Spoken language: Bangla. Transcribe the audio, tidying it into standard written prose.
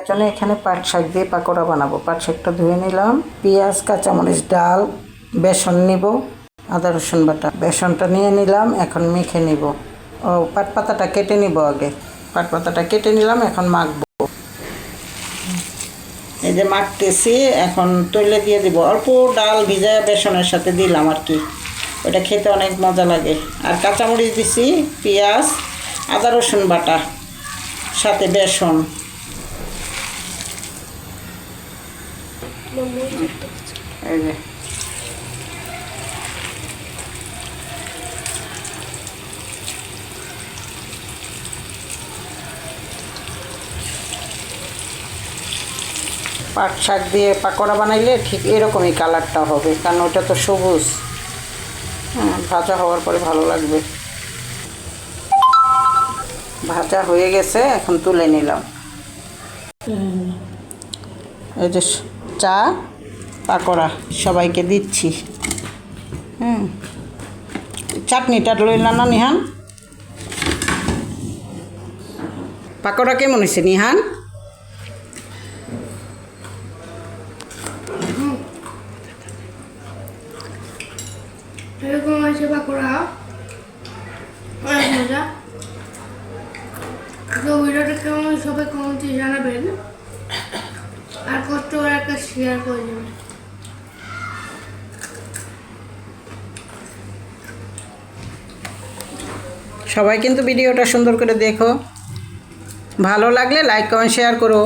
জন্য এখানে পাট শাক দিয়ে পাকোড়া বানাবো। পাট শাকটা ধুয়ে নিলাম, পেঁয়াজ, কাঁচামরিচ, ডাল, বেসন নিব, আদা রসুন বাটা। বেসনটা নিয়ে নিলাম, এখন মেখে নিব। ও পাট পাতাটা কেটে নিব আগে। পাট পাতাটা কেটে নিলাম, এখন মাখবো। এই যে মাখতেছি, এখন তৈলে দিয়ে দিব। অল্প ডাল ভিজায় বেসনের সাথে দিলাম আর কি, ওটা খেতে অনেক মজা লাগে। আর কাঁচামরিচ দিছি, পেঁয়াজ, আদা রসুন বাটা, সাথে বেসন। এই যে পাট শাক দিয়ে পাকোড়া বানাইলে ঠিক এরকমই কালারটা হবে, কারণ ওটা তো সবুজ। ভাজা হওয়ার পরে ভালো লাগবে। ভাজা হয়ে গেছে, এখন তুলে নিলাম। এই যে চা পাকোড়া সবাইকে দিচ্ছি। চাটনিটা লইলাম না নিহান? পাকোড়া কেমন হয়েছে নিহান? এরকম আছে পাকোড়া, অনেক মজা। তো ভিডিওটা কেমন সবাই কমেন্টে জানাবেন, আর কষ্ট করে একটা শেয়ার করে দেবেন। সবাই কিন্তু ভিডিওটা সুন্দর করে দেখো, ভালো লাগলে লাইক কমেন্ট শেয়ার করো।